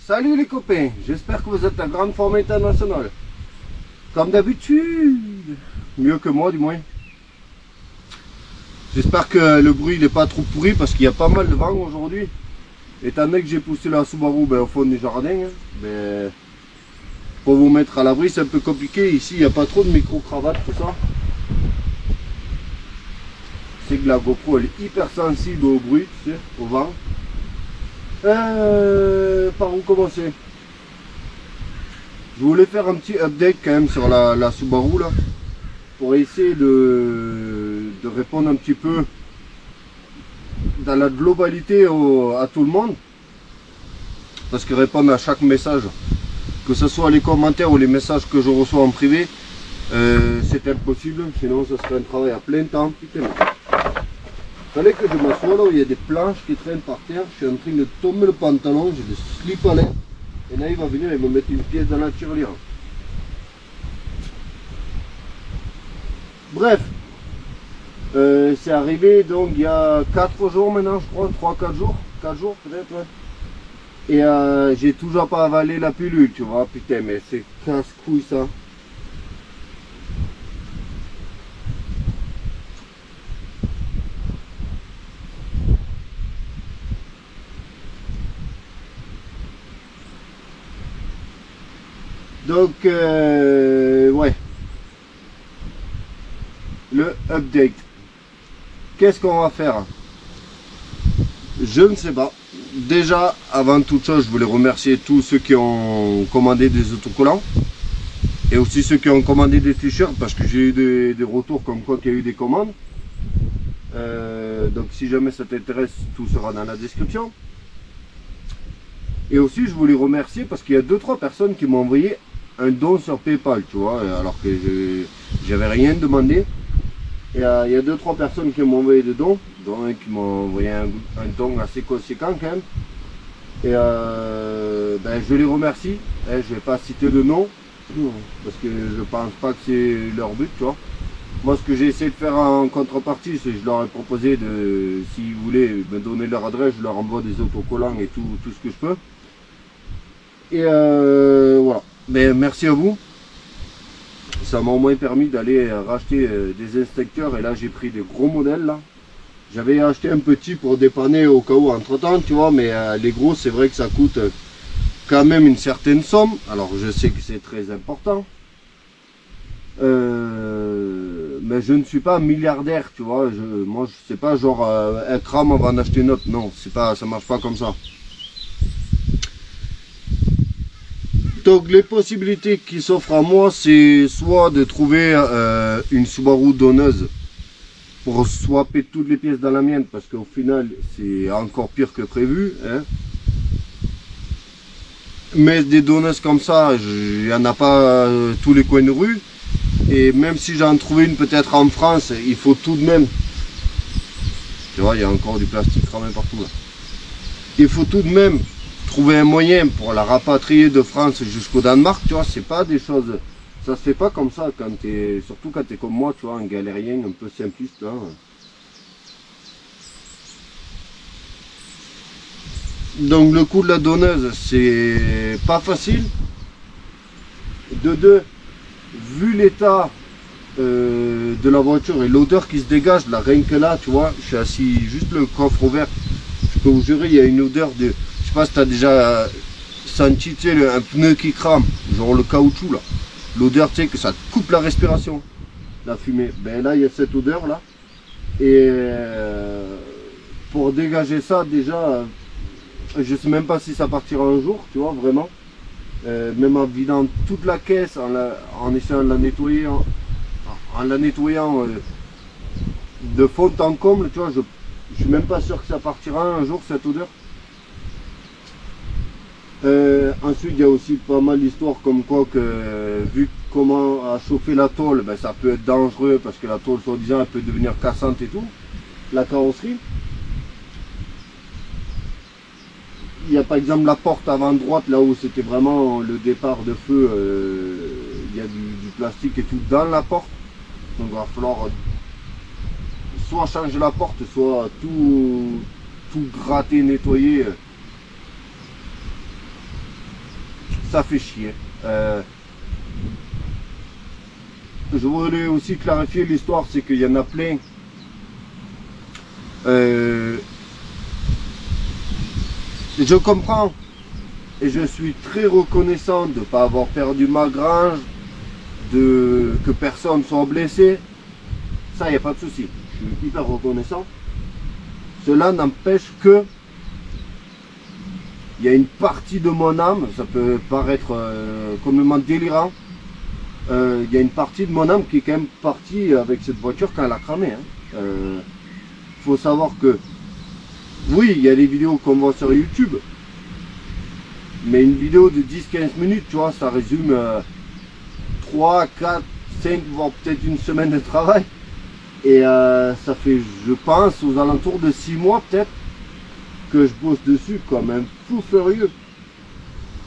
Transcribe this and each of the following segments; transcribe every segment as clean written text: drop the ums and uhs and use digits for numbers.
Salut les copains, j'espère que vous êtes en grande forme internationale. Comme d'habitude, mieux que moi du moins. J'espère que le bruit n'est pas trop pourri parce qu'il y a pas mal de vent aujourd'hui. Étant donné que j'ai poussé la Subaru au fond du jardin, pour vous mettre à l'abri c'est un peu compliqué. Ici il n'y a pas trop de micro-cravates, tout ça. C'est que la GoPro elle est hyper sensible au bruit, tu sais, au vent. Par où commencer? Je voulais faire un petit update quand même sur la Subaru là, pour essayer de répondre un petit peu dans la globalité à tout le monde, parce que répondre à chaque message, que ce soit les commentaires ou les messages que je reçois en privé, c'est impossible, sinon ce serait un travail à plein temps. Putain. Il fallait que je m'assoie là où il y a des planches qui traînent par terre. Je suis en train de tomber le pantalon, j'ai des slips à l'air. Et là il va venir et me mettre une pièce dans la tirelire. Bref, c'est arrivé donc il y a 4 jours maintenant, je crois, 3-4 jours. 4 jours peut-être, ouais. Et j'ai toujours pas avalé la pilule, tu vois. Putain, mais c'est casse-couille ça. Donc, ouais, le update. Qu'est-ce qu'on va faire? Je ne sais pas. Déjà, avant toute chose, je voulais remercier tous ceux qui ont commandé des autocollants. Et aussi ceux qui ont commandé des t-shirts, parce que j'ai eu des retours comme quoi qu'il y a eu des commandes. Donc si jamais ça t'intéresse, tout sera dans la description. Et aussi, je voulais remercier parce qu'il y a 2-3 personnes qui m'ont envoyé un don sur PayPal, tu vois, alors que j'avais rien demandé. Et il y a 2-3 personnes qui m'ont envoyé des dons, dont un qui m'ont envoyé un don assez conséquent quand même. Et je les remercie. Je ne vais pas citer de nom, parce que je pense pas que c'est leur but, tu vois. Moi, ce que j'ai essayé de faire en contrepartie, c'est que je leur ai proposé de, s'ils voulaient me donner leur adresse, je leur envoie des autocollants et tout ce que je peux. Et voilà. Mais merci à vous. Ça m'a au moins permis d'aller racheter des inspecteurs. Et là, j'ai pris des gros modèles là. J'avais acheté un petit pour dépanner au cas où entre temps, tu vois. Mais les gros, c'est vrai que ça coûte quand même une certaine somme. Alors, je sais que c'est très important. Mais je ne suis pas milliardaire, tu vois. Moi, je sais pas, genre un tram avant d'acheter une autre. Non, c'est pas, ça marche pas comme ça. Donc les possibilités qui s'offrent à moi, c'est soit de trouver une Subaru donneuse pour swapper toutes les pièces dans la mienne, parce qu'au final c'est encore pire que prévu, hein. Mais des donneuses comme ça, il n'y en a pas tous les coins de rue. Et même si j'en trouvais une peut-être en France, il faut tout de même, tu vois, il y a encore du plastique cramé partout là. Il faut tout de même trouver un moyen pour la rapatrier de France jusqu'au Danemark, tu vois. C'est pas des choses, ça se fait pas comme ça quand t'es, surtout quand t'es comme moi, tu vois, un galérien un peu simpliste là. Donc le coût de la donneuse, c'est pas facile. De deux, vu l'état de la voiture et l'odeur qui se dégage là, rien que là, tu vois, je suis assis juste le coffre ouvert, je peux vous jurer, il y a une odeur de, je sais pas si tu as déjà senti, tu sais, un pneu qui crame, genre le caoutchouc là, l'odeur, tu sais, que ça te coupe la respiration, la fumée. Ben là, il y a cette odeur là, et pour dégager ça, déjà, je sais même pas si ça partira un jour, tu vois, vraiment. Même en vidant toute la caisse, en essayant de la nettoyer, en la nettoyant de fond en comble, tu vois, je suis même pas sûr que ça partira un jour cette odeur. Ensuite il y a aussi pas mal d'histoires comme quoi que vu comment a chauffé la tôle, ben, ça peut être dangereux parce que la tôle soi-disant elle peut devenir cassante et tout, la carrosserie. il y a par exemple la porte avant droite, là où c'était vraiment le départ de feu, il y a du plastique et tout dans la porte. Donc il va falloir soit changer la porte, soit tout gratter, nettoyer. Ça fait chier. Je voulais aussi clarifier l'histoire, c'est qu'il y en a plein. Je comprends et je suis très reconnaissant de ne pas avoir perdu ma grange, que personne soit blessé. Ça, il n'y a pas de souci. Je suis hyper reconnaissant. Cela n'empêche que il y a une partie de mon âme, ça peut paraître complètement délirant, il y a une partie de mon âme qui est quand même partie avec cette voiture quand elle a cramé. Faut savoir que, oui, il y a des vidéos qu'on voit sur YouTube, mais une vidéo de 10-15 minutes, tu vois, ça résume 3, 4, 5, voire peut-être une semaine de travail. Et ça fait, je pense, aux alentours de 6 mois peut-être, que je bosse dessus comme un fou furieux.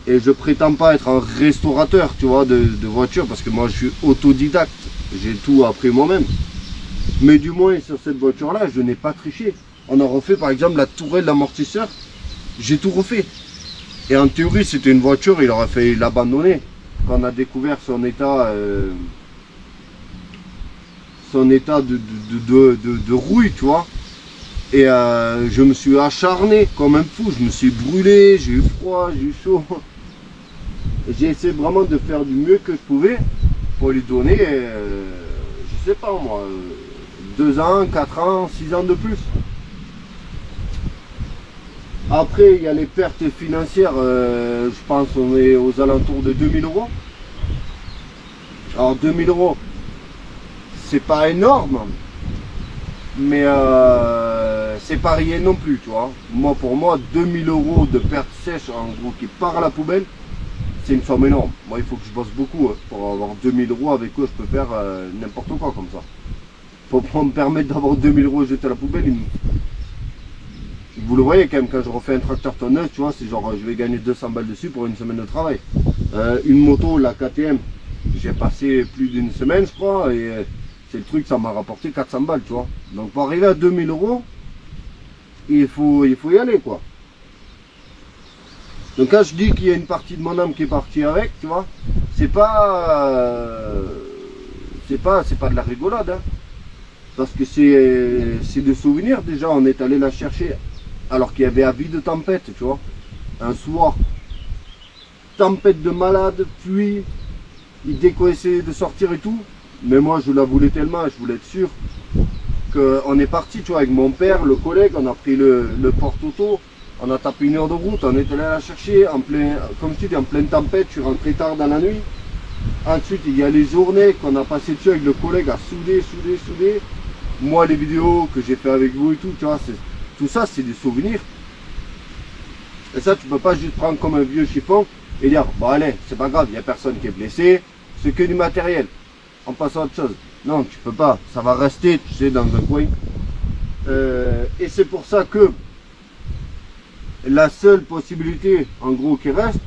Et je prétends pas être un restaurateur, tu vois, de voitures, parce que moi je suis autodidacte, j'ai tout appris moi-même. Mais du moins sur cette voiture-là, je n'ai pas triché. On a refait par exemple la tourelle d'amortisseur, j'ai tout refait. Et en théorie, c'était une voiture, il aurait fallu l'abandonner. Quand on a découvert son état de rouille, tu vois. Et je me suis acharné comme un fou, je me suis brûlé, j'ai eu froid, j'ai eu chaud. J'ai essayé vraiment de faire du mieux que je pouvais pour lui donner, je sais pas moi, 2 ans, 4 ans, 6 ans de plus. Après, il y a les pertes financières, je pense on est aux alentours de 2000 €. Alors 2000 €, c'est pas énorme, mais c'est pas rien non plus, tu vois. Moi, pour moi, 2000 € de pertes sèches, en gros, qui part à la poubelle, c'est une somme énorme. Moi, il faut que je bosse beaucoup pour avoir 2000 € avec eux, je peux faire n'importe quoi comme ça. Pour me permettre d'avoir 2000 € jetés à la poubelle, vous le voyez quand même, quand je refais un tracteur tonneuse, tu vois, c'est genre, je vais gagner 200 balles dessus pour une semaine de travail. Une moto, la KTM, j'ai passé plus d'une semaine, je crois, et c'est le truc, ça m'a rapporté 400 balles, tu vois. Donc pour arriver à 2000 €, il faut y aller, quoi. Donc quand je dis qu'il y a une partie de mon âme qui est partie avec, tu vois, c'est pas de la rigolade, hein. Parce que c'est des souvenirs. Déjà, on est allé la chercher alors qu'il y avait avis de tempête, tu vois. Un soir, tempête de malade, pluie, dès qu'on essayait de sortir et tout. Mais moi, je la voulais tellement, je voulais être sûr qu'on est parti, tu vois, avec mon père, le collègue, on a pris le porte-auto, on a tapé 1 heure de route, on est allé la chercher en plein, comme je dis, en pleine tempête, je suis rentré tard dans la nuit. Ensuite, il y a les journées qu'on a passé dessus avec le collègue à souder. Moi, les vidéos que j'ai fait avec vous et tout, tu vois, tout ça, c'est des souvenirs. Et ça, tu peux pas juste prendre comme un vieux chiffon et dire, bon allez, c'est pas grave, il n'y a personne qui est blessé, c'est que du matériel. On passe à autre chose. Non, tu peux pas, ça va rester, tu sais, dans un coin. Et c'est pour ça que la seule possibilité, en gros, qui reste,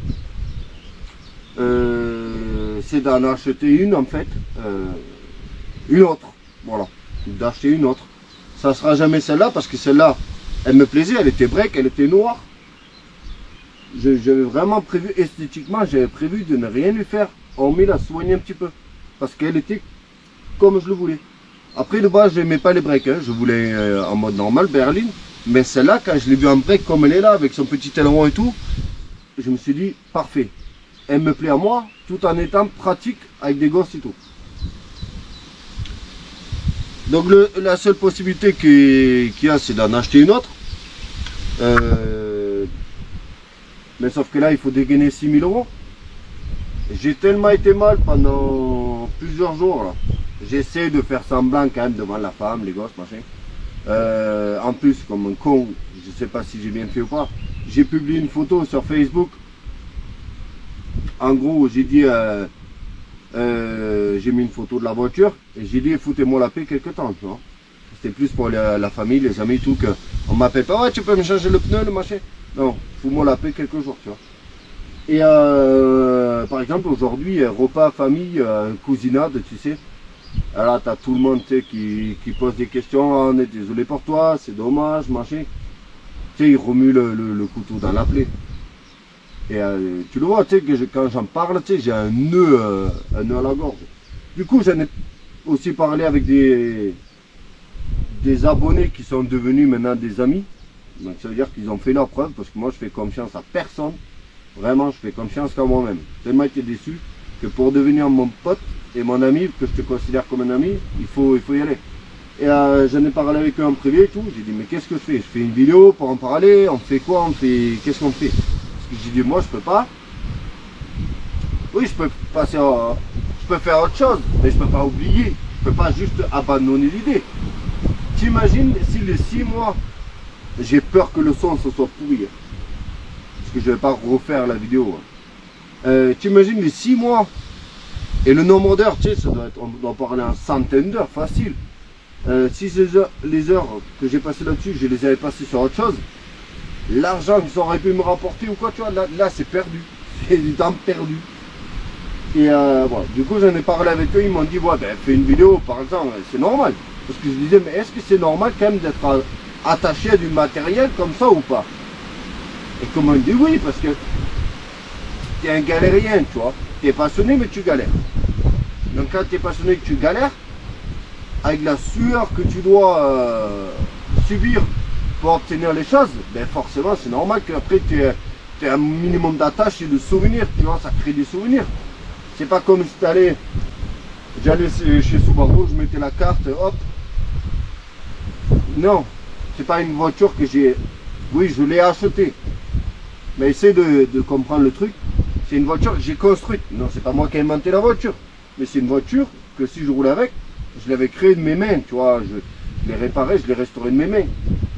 c'est d'en acheter une, en fait, une autre, voilà, d'acheter une autre. Ça sera jamais celle-là, parce que celle-là, elle me plaisait, elle était break, elle était noire. J'avais vraiment prévu, esthétiquement, j'avais prévu de ne rien lui faire, hormis la soigner un petit peu, parce qu'elle était comme je le voulais. Après, de base, je n'aimais pas les breaks, hein. Je voulais en mode normal, berline, mais celle-là, quand je l'ai vue en break comme elle est là, avec son petit aileron et tout, je me suis dit, parfait. Elle me plaît à moi, tout en étant pratique avec des gosses et tout. Donc la seule possibilité qu'il y a, c'est d'en acheter une autre. Mais sauf que là, il faut dégainer 6000 €. J'ai tellement été mal pendant plusieurs jours là. J'essaie de faire semblant quand même devant la femme, les gosses, machin. En plus, comme un con, je sais pas si j'ai bien fait ou pas, j'ai publié une photo sur Facebook. En gros, j'ai dit, j'ai mis une photo de la voiture et j'ai dit, foutez-moi la paix quelque temps, tu vois. C'était plus pour la famille, les amis, tout, que on m'appelle pas, ouais, tu peux me changer le pneu, le machin. Non, fous-moi la paix quelques jours, tu vois. Et par exemple, aujourd'hui, repas famille, cousinade, tu sais. Alors là, t'as tout le monde tu sais, qui pose des questions. Ah, on est désolé pour toi, c'est dommage, machin. Tu sais, il remue le couteau dans la plaie. Et tu le vois, tu sais, quand j'en parle, tu sais, j'ai un nœud à la gorge. Du coup, j'en ai aussi parlé avec des abonnés qui sont devenus maintenant des amis. Donc ça veut dire qu'ils ont fait leur preuve, parce que moi, je fais confiance à personne. Vraiment, je fais confiance qu'à moi-même. Tellement été déçu que pour devenir mon pote et mon ami, que je te considère comme un ami, il faut y aller. Et j'en ai parlé avec eux en privé et tout. J'ai dit, mais qu'est-ce que je fais? Je fais une vidéo pour en parler. On fait quoi? Qu'est-ce qu'on fait? Parce que j'ai dit, moi, je peux pas. Oui, je peux passer je peux faire autre chose, mais je peux pas oublier. Je peux pas juste abandonner l'idée. T'imagines si les 6 mois, j'ai peur que le son se soit pourri. Parce que je vais pas refaire la vidéo. T'imagines les 6 mois et le nombre d'heures, tu sais, ça doit être, on doit parler en centaines d'heures, facile. Si les heures que j'ai passées là-dessus, je les avais passées sur autre chose, l'argent que ça aurait pu me rapporter ou quoi, tu vois, là c'est perdu. C'est du temps perdu. Et voilà. Du coup, j'en ai parlé avec eux, ils m'ont dit, ouais, ben fais une vidéo, par exemple, c'est normal. Parce que je disais, mais est-ce que c'est normal quand même d'être attaché à du matériel comme ça ou pas? Et comme on dit, oui, parce que tu es un galérien, tu vois. Tu es passionné, mais tu galères. Donc quand tu es passionné et que tu galères, avec la sueur que tu dois subir pour obtenir les choses, ben forcément, c'est normal qu'après tu aies un minimum d'attache et de souvenirs, tu vois, ça crée des souvenirs. C'est pas comme si j'allais chez Subaru, je mettais la carte, hop. Non, c'est pas une voiture que j'ai, oui, je l'ai achetée. Mais essaie de comprendre le truc. C'est une voiture que j'ai construite. Non, c'est pas moi qui ai inventé la voiture. Mais c'est une voiture que si je roule avec, je l'avais créée de mes mains, tu vois. Je l'ai réparée, je l'ai restaurée de mes mains.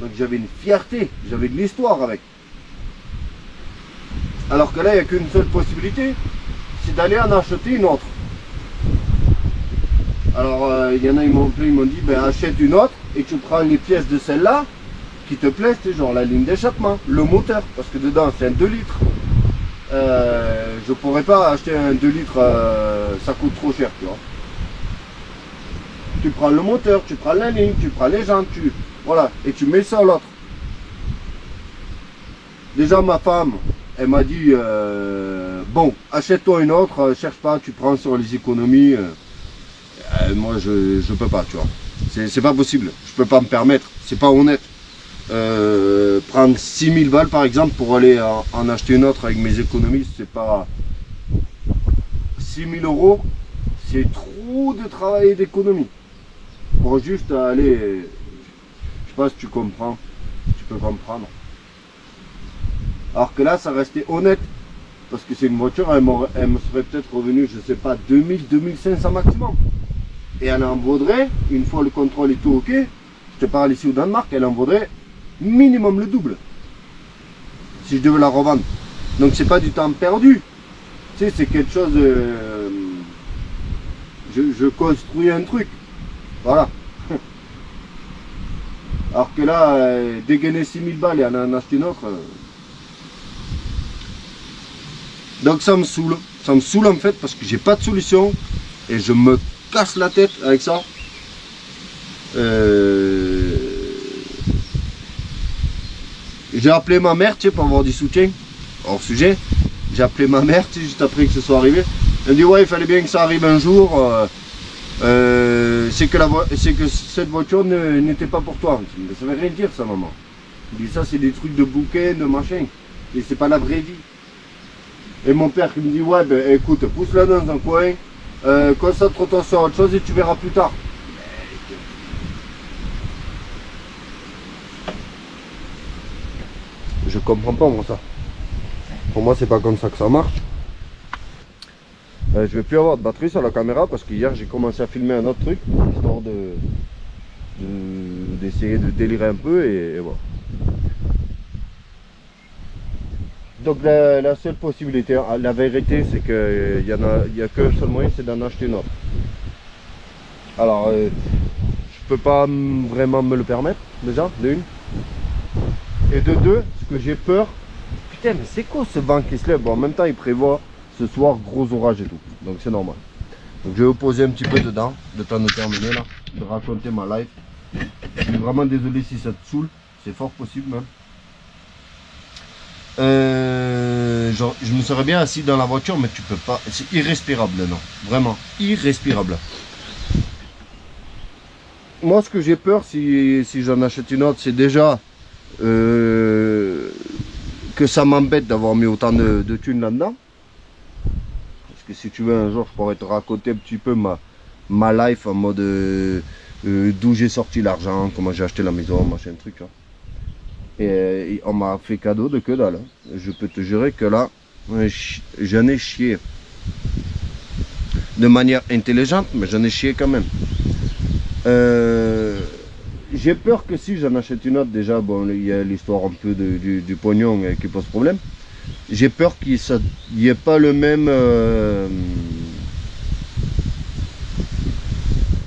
Donc j'avais une fierté, j'avais de l'histoire avec. Alors que là, il n'y a qu'une seule possibilité, c'est d'aller en acheter une autre. Alors, il y en a, ils m'ont dit, ben achète une autre et tu prends les pièces de celle-là qui te plaisent, c'est genre la ligne d'échappement, le moteur, parce que dedans c'est un 2 litres. Je pourrais pas acheter un 2 litres, ça coûte trop cher, tu vois. Tu prends le moteur, tu prends la ligne, tu prends les jantes, voilà, et tu mets ça à l'autre. Déjà ma femme, elle m'a dit, bon, achète-toi une autre, cherche pas, tu prends sur les économies. Moi je peux pas, tu vois. C'est pas possible, je peux pas me permettre, c'est pas honnête. Prendre 6000 balles par exemple pour aller en acheter une autre avec mes économies, c'est pas 6000 euros, c'est trop de travail et d'économie pour juste aller, je sais pas si tu comprends, si tu peux comprendre. Alors que là ça restait honnête parce que c'est une voiture, elle me serait peut-être revenue, je sais pas, 2000-2500 maximum, et elle en vaudrait, une fois le contrôle et tout ok, je te parle ici au Danemark, elle en vaudrait minimum le double si je devais la revendre. Donc c'est pas du temps perdu, tu sais, c'est quelque chose de... je construis un truc, voilà. Alors que là, dégainer 6000 balles et en acheter une autre, donc ça me saoule en fait parce que j'ai pas de solution et je me casse la tête avec ça. J'ai appelé ma mère, tu sais, pour avoir du soutien, hors sujet. J'ai appelé ma mère, tu sais, juste après que ce soit arrivé. Elle me dit, ouais, il fallait bien que ça arrive un jour. C'est que cette voiture n'était pas pour toi. Mais ça veut rien dire, ça, maman. Elle dit, ça, c'est des trucs de bouquins, de machin. Et c'est pas la vraie vie. Et mon père qui me dit, ouais, ben écoute, pousse-la dans un coin, concentre-toi sur autre chose et tu verras plus tard. Je comprends pas moi ça. Pour moi c'est pas comme ça que ça marche. Je vais plus avoir de batterie sur la caméra parce que hier j'ai commencé à filmer un autre truc, histoire d'essayer de délirer un peu et voilà. Donc la seule possibilité, la vérité c'est qu'il y a qu'un seul moyen, c'est d'en acheter une autre. Alors je peux pas vraiment me le permettre déjà, de une. Et de deux, ce que j'ai peur, putain, mais c'est quoi ce vent qui se lève? Bon, en même temps, il prévoit ce soir gros orage et tout. Donc c'est normal. Donc je vais vous poser un petit peu dedans, le temps de terminer là, de raconter ma life. Je suis vraiment désolé si ça te saoule, c'est fort possible même. Je me serais bien assis dans la voiture, mais tu peux pas, c'est irrespirable, non, vraiment irrespirable. Moi, ce que j'ai peur si j'en achète une autre, c'est déjà que ça m'embête d'avoir mis autant de thunes là-dedans. Parce que si tu veux, un jour, je pourrais te raconter un petit peu ma life en mode d'où j'ai sorti l'argent, comment j'ai acheté la maison, machin truc. Hein. Et on m'a fait cadeau de que dalle. Hein. Je peux te jurer que là, j'en ai chié. De manière intelligente, mais j'en ai chié quand même. J'ai peur que si j'en achète une autre, déjà, bon, il y a l'histoire un peu du pognon qui pose problème. J'ai peur qu'il n'y ait pas le même...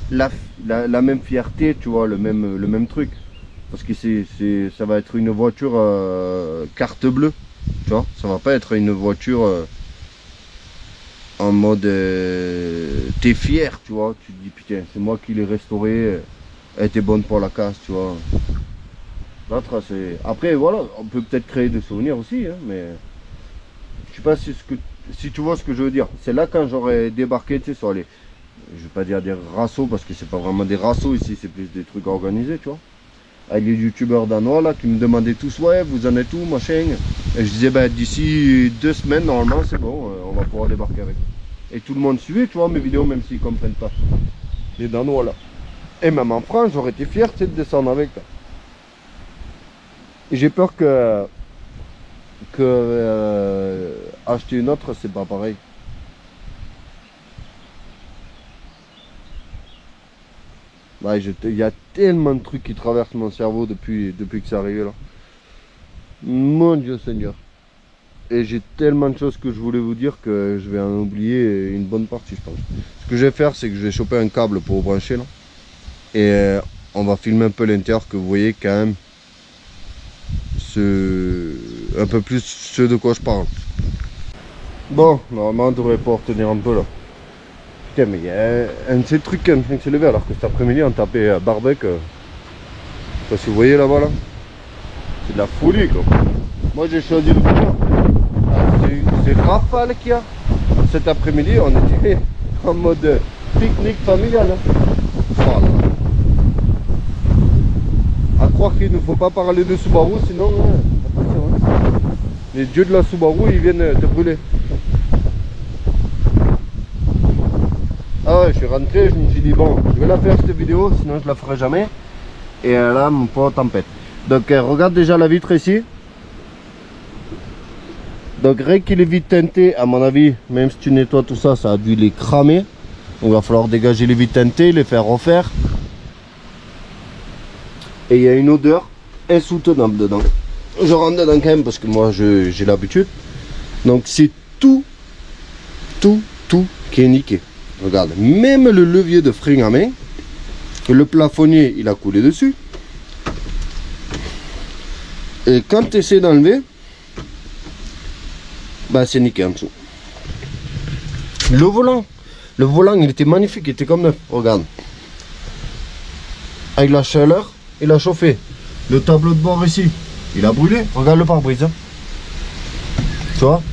la même fierté, tu vois, le même truc. Parce que ça va être une voiture carte bleue, tu vois. Ça va pas être une voiture en mode t'es fier, tu vois. Tu te dis putain, c'est moi qui l'ai restaurée, elle était bonne pour la casse, tu vois. L'autre, c'est... Après, voilà, on peut peut-être créer des souvenirs aussi, hein, mais je sais pas si tu vois ce que je veux dire. C'est là quand j'aurais débarqué, tu sais, sur les... Je vais pas dire des rassos, parce que c'est pas vraiment des rassos ici, c'est plus des trucs organisés, tu vois. Avec les youtubeurs danois là qui me demandaient tous ouais vous en êtes où machin, et je disais bah d'ici 2 semaines normalement c'est bon, on va pouvoir débarquer avec. Et tout le monde suivait, tu vois, mes vidéos, même s'ils comprennent pas, les danois là. Et même en France j'aurais été fier, tu sais, de descendre avec. Et j'ai peur que acheter une autre c'est pas pareil. Ouais, il y a tellement de trucs qui traversent mon cerveau depuis que c'est arrivé là. Mon Dieu Seigneur. Et j'ai tellement de choses que je voulais vous dire que je vais en oublier une bonne partie, je pense. Ce que je vais faire, c'est que je vais choper un câble pour brancher là. Et on va filmer un peu l'intérieur, que vous voyez quand même un peu plus ce de quoi je parle. Bon, normalement on devrait pouvoir tenir un peu là. Putain, mais il y a un de ces trucs qui est en train de se lever, alors que cet après-midi on tapait à barbecue. Je sais pas si vous voyez là-bas là. C'est de la folie quoi. Moi j'ai choisi le coin. C'est rafale qu'il y a. Cet après-midi on était en mode pique-nique familial. Hein. Voilà. À croire qu'il ne faut pas parler de Subaru, sinon attention, hein. Les dieux de la Subaru ils viennent te brûler. Ah ouais, je suis rentré, je me suis dit bon, je vais la faire cette vidéo, sinon je la ferai jamais. Et là, mon pote tempête. Donc regarde déjà la vitre ici. Donc rien qu'il est vite teinté, à mon avis, même si tu nettoies tout ça, ça a dû les cramer. Donc il va falloir dégager les vitres teintées, les faire refaire. Et il y a une odeur insoutenable dedans. Je rentre dedans quand même parce que moi j'ai l'habitude. Donc c'est tout qui est niqué. Regarde, même le levier de frein à main, le plafonnier il a coulé dessus. Et quand tu essaies d'enlever, bah c'est niqué en dessous. Le volant il était magnifique, il était comme neuf, regarde. Avec la chaleur, il a chauffé. Le tableau de bord ici, il a brûlé. Regarde le pare-brise. Hein. Tu vois,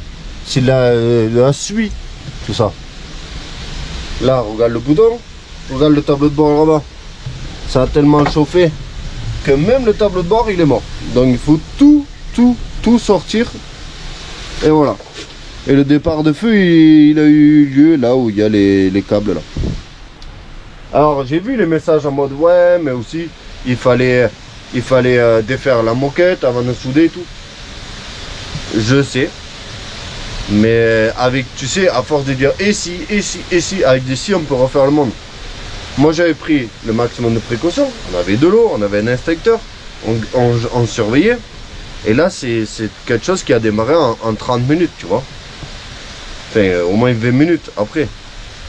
c'est la suie, tout ça. Là, regarde le bouton, regarde le tableau de bord là-bas. Ça a tellement chauffé que même le tableau de bord il est mort. Donc il faut tout sortir. Et voilà. Et le départ de feu il a eu lieu là où il y a les câbles là. Alors j'ai vu les messages en mode ouais, mais aussi il fallait défaire la moquette avant de souder et tout. Je sais. Mais avec, tu sais, à force de dire et si, avec des si on peut refaire le monde. Moi j'avais pris le maximum de précautions. On avait de l'eau, on avait un inspecteur, on surveillait. Et là c'est quelque chose qui a démarré en 30 minutes, tu vois. Enfin au moins 20 minutes après.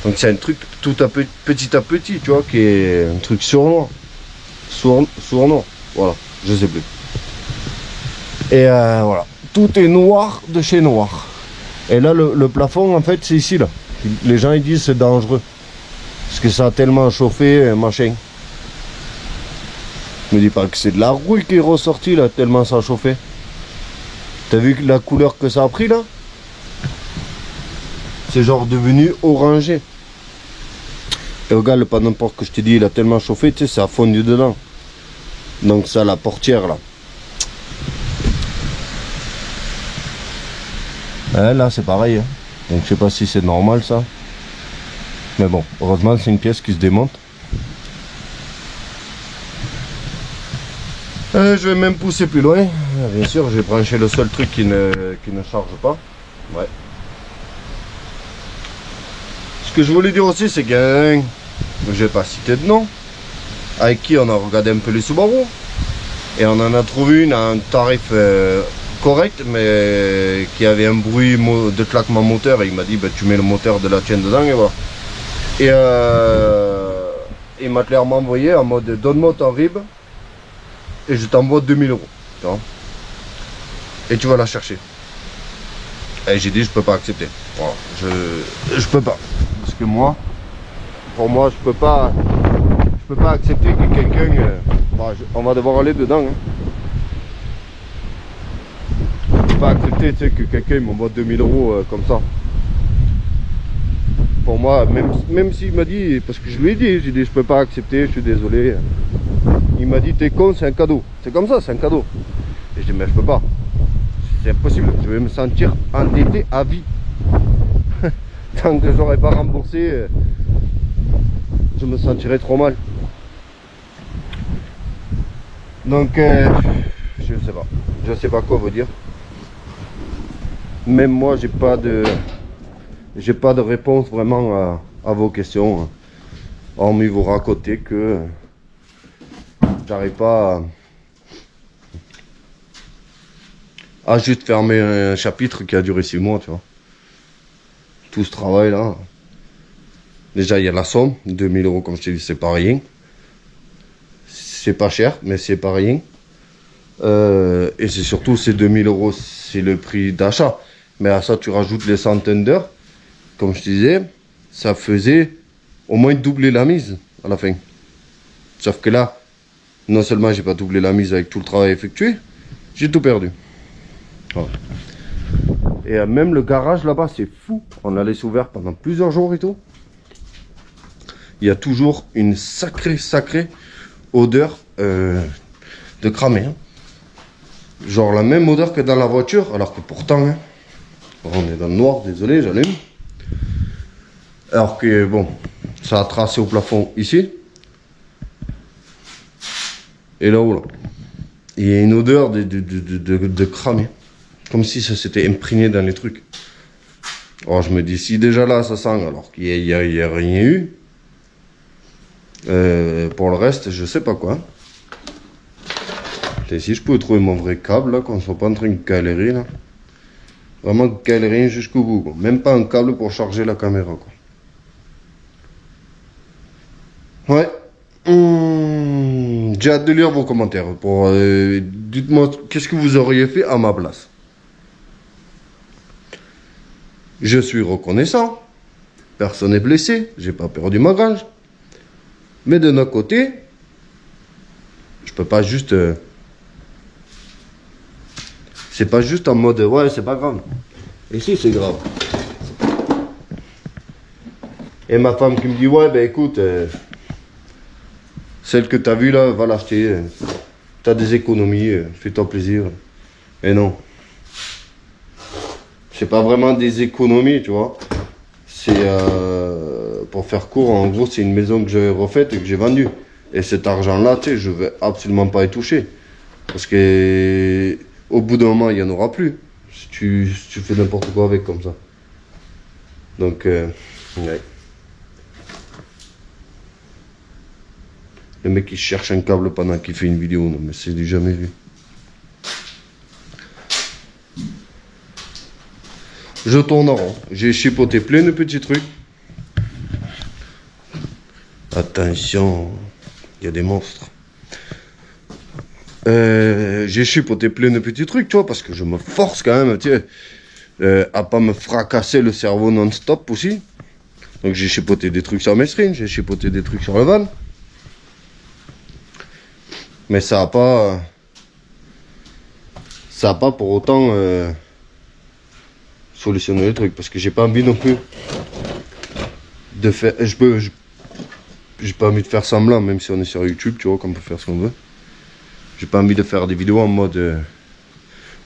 Donc c'est un truc petit à petit, tu vois, qui est un truc sournois. Sournois, voilà, je sais plus. Et voilà. tout est noir de chez noir. Et là, le plafond, en fait, c'est ici, là. Les gens, ils disent c'est dangereux. Parce que ça a tellement chauffé, machin. Je me dis pas que c'est de la rouille qui est ressortie, là, tellement ça a chauffé. T'as vu la couleur que ça a pris, là? C'est genre devenu orangé. Et regarde, le panneau de porte que je t'ai dit, il a tellement chauffé, tu sais, ça a fondu dedans. Donc ça, la portière, là. Là, c'est pareil. Hein. Donc je sais pas si c'est normal, ça. Mais bon, heureusement, c'est une pièce qui se démonte. Je vais même pousser plus loin. Bien sûr, j'ai branché le seul truc qui ne charge pas. Ouais. Ce que je voulais dire aussi, c'est que je vais pas citer de nom, avec qui on a regardé un peu les Subaru. Et on en a trouvé une à un tarif correct, mais qui avait un bruit de claquement moteur. Et il m'a dit, bah, tu mets le moteur de la tienne dedans et voilà. Et il m'a clairement envoyé en mode donne-moi ton RIB et je t'envoie 2000 €. Tu vois, et tu vas la chercher. Et j'ai dit je peux pas accepter. Voilà, je peux pas. Parce que moi, pour moi, je peux pas accepter que quelqu'un. On va devoir aller dedans. Hein. Je peux pas accepter, tu sais, que quelqu'un m'envoie 2000 € comme ça. Pour moi, même s'il m'a dit, parce que je lui ai dit, j'ai dit je peux pas accepter, je suis désolé. Il m'a dit t'es con, c'est un cadeau. C'est comme ça, c'est un cadeau. Et je dis mais je peux pas. C'est impossible, je vais me sentir endetté à vie. Tant que j'aurais pas remboursé, je me sentirais trop mal. Donc je sais pas quoi vous dire. Même moi j'ai pas de réponse vraiment à vos questions, hein. Hormis vous raconter que j'arrive pas à juste fermer un chapitre qui a duré 6 mois, tu vois. Tout ce travail là. Déjà il y a la somme, 2000 € comme je t'ai dit, c'est pas rien. C'est pas cher, mais c'est pas rien. Et c'est surtout ces 2000 €, c'est le prix d'achat. Mais à ça tu rajoutes les centaines d'heures. Comme je te disais, ça faisait au moins doubler la mise à la fin. Sauf que là, non seulement j'ai pas doublé la mise avec tout le travail effectué, j'ai tout perdu. Voilà. Et même le garage là-bas, c'est fou. On l'a laissé ouvert pendant plusieurs jours et tout. Il y a toujours une sacrée odeur de cramé. Hein. Genre la même odeur que dans la voiture, alors que pourtant, hein, on est dans le noir, désolé, j'allume. Alors que bon, ça a tracé au plafond ici. Et là-haut, là. Il y a une odeur de cramé. Comme si ça s'était imprégné dans les trucs. Alors je me dis, si déjà là ça sent, alors qu'il n'y a rien eu. Pour le reste, je sais pas quoi. Et si je peux trouver mon vrai câble là, qu'on ne soit pas en train de galérer là. Vraiment galérer jusqu'au bout, quoi. Même pas un câble pour charger la caméra, quoi. Ouais. J'ai hâte de lire vos commentaires. Dites-moi qu'est-ce que vous auriez fait à ma place. Je suis reconnaissant. Personne n'est blessé. J'ai pas perdu ma grange. Mais de notre côté, je peux pas juste. C'est pas juste en mode ouais, c'est pas grave. Et si, c'est grave. Et ma femme qui me dit ouais, ben écoute. Celle que tu as vue là, va l'acheter. Tu as des économies, fais-toi plaisir. Et non. C'est pas vraiment des économies, tu vois. C'est pour faire court, en gros, c'est une maison que j'ai refaite et que j'ai vendue. Et cet argent-là, tu sais, je vais absolument pas y toucher. Parce que au bout d'un moment, il n'y en aura plus. Si tu fais n'importe quoi avec comme ça. Donc, ouais. Le mec qui cherche un câble pendant qu'il fait une vidéo, non mais c'est du jamais vu. Je tourne en rond. J'ai chipoté plein de petits trucs. Attention, il y a des monstres. J'ai chipoté plein de petits trucs, tu vois, parce que je me force quand même, tu sais, à pas me fracasser le cerveau non-stop aussi. Donc j'ai chipoté des trucs sur Mesrine, j'ai chipoté des trucs sur le van. Mais ça a pas pour autant solutionné le truc, parce que j'ai pas envie non plus de faire, j'ai pas envie de faire semblant, même si on est sur YouTube, tu vois, qu'on peut faire ce qu'on veut. J'ai pas envie de faire des vidéos en mode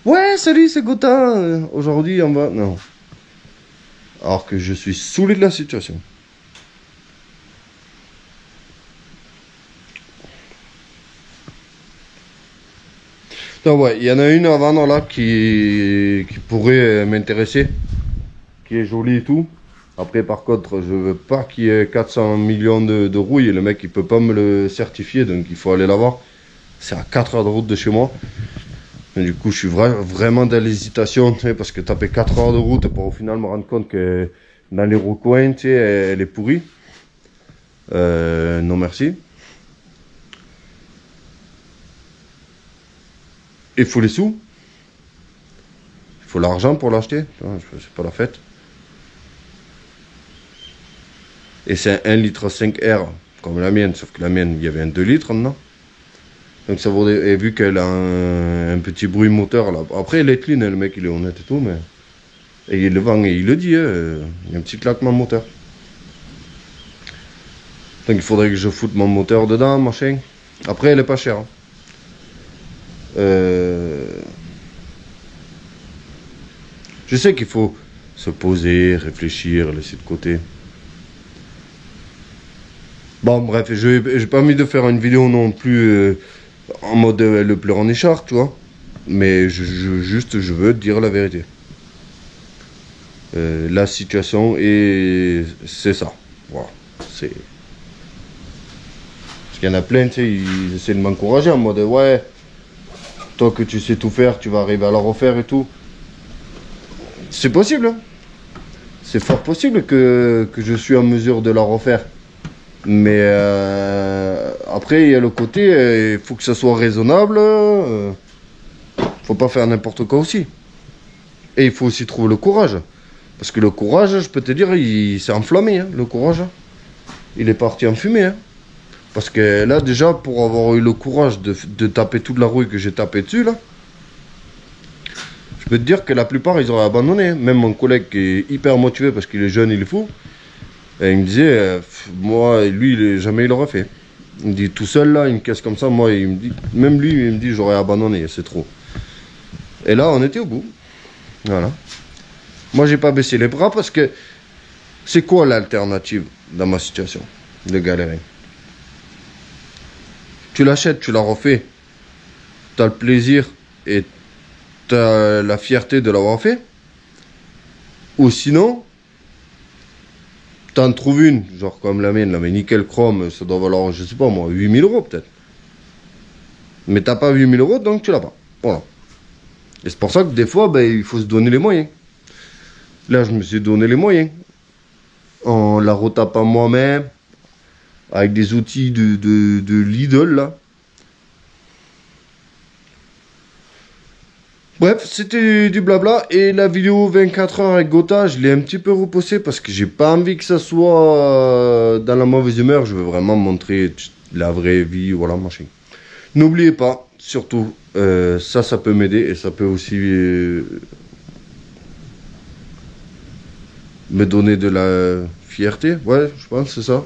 ouais, salut, c'est Gotha, aujourd'hui on va... Non. Alors que je suis saoulé de la situation. Donc ouais, il y en a une à vendre là qui pourrait m'intéresser, qui est jolie et tout. Après par contre, je veux pas qu'il y ait 400 millions de rouilles et le mec il peut pas me le certifier, donc il faut aller la voir. C'est à 4 heures de route de chez moi. Et du coup, je suis vraiment dans l'hésitation, tu sais, parce que taper 4 heures de route pour au final me rendre compte que dans les recoins, tu sais, elle est pourrie. Non merci. Il faut les sous. Il faut l'argent pour l'acheter. C'est pas la fête. Et c'est un 1,5 litre R, comme la mienne. Sauf que la mienne, il y avait un 2 litres dedans. Donc ça vaut et vu qu'elle a un petit bruit moteur là. Après elle est clean, le mec il est honnête et tout, mais. Et il le vend et il le dit, hein, il y a un petit claquement moteur. Donc il faudrait que je foute mon moteur dedans, machin. Après elle est pas chère. Hein. Je sais qu'il faut se poser, réfléchir, laisser de côté. Bon bref, j'ai pas envie de faire une vidéo non plus en mode le pleur en écharpe, tu vois. Mais je veux dire la vérité. La situation et c'est ça. Voilà. C'est... Parce qu'il y en a plein, tu sais, ils essaient de m'encourager en mode ouais, toi que tu sais tout faire, tu vas arriver à la refaire et tout. C'est possible, hein. C'est fort possible que je suis en mesure de la refaire. Mais après, il y a le côté, il faut que ça soit raisonnable. Faut pas faire n'importe quoi aussi. Et il faut aussi trouver le courage. Parce que le courage, je peux te dire, il s'est enflammé, hein, le courage. Il est parti en fumée. Hein. Parce que là, déjà, pour avoir eu le courage de taper toute la rouille que j'ai tapé dessus, là, je peux te dire que la plupart, ils auraient abandonné. Hein. Même mon collègue qui est hyper motivé parce qu'il est jeune, il est fou. Et il me disait, moi, lui, jamais il l'aurait fait. Il me dit, tout seul, là, une caisse comme ça, moi, il me dit, même lui, il me dit, j'aurais abandonné, c'est trop. Et là, on était au bout. Voilà. Moi, j'ai pas baissé les bras parce que c'est quoi l'alternative dans ma situation de galérer? Tu l'achètes, tu la refais. Tu as le plaisir et tu as la fierté de l'avoir fait. Ou sinon, t'en trouves une, genre comme la mienne, là, mais nickel chrome, ça doit valoir, je sais pas moi, 8000 € peut-être. Mais t'as pas 8000 €, donc tu l'as pas. Voilà. Et c'est pour ça que des fois, ben, il faut se donner les moyens. Là, je me suis donné les moyens. En la retapant moi-même, avec des outils de Lidl, là. Bref, c'était du blabla. Et la vidéo 24 heures avec Gotha, je l'ai un petit peu repoussée parce que j'ai pas envie que ça soit dans la mauvaise humeur. Je veux vraiment montrer la vraie vie, voilà, machin. N'oubliez pas, surtout, ça peut m'aider et ça peut aussi me donner de la fierté. Ouais, je pense, c'est ça.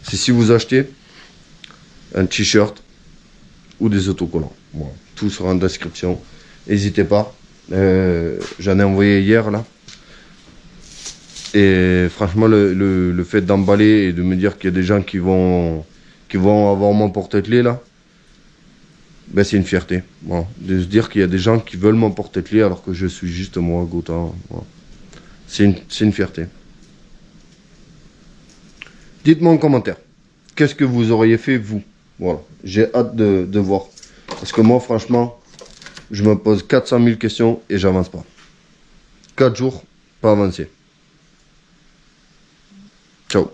C'est si vous achetez un t-shirt ou des autocollants. Bon, tout sera en description. N'hésitez pas. J'en ai envoyé hier là. Et franchement, le fait d'emballer et de me dire qu'il y a des gens qui vont avoir mon porte-clés là, ben c'est une fierté. Voilà. De se dire qu'il y a des gens qui veulent mon porte-clés alors que je suis juste moi, Gotha. Voilà. C'est une fierté. Dites-moi en commentaire. Qu'est-ce que vous auriez fait vous? Voilà. J'ai hâte de voir. Parce que moi, franchement, je me pose 400 000 questions et j'avance pas. 4 jours, pas avancer. Ciao.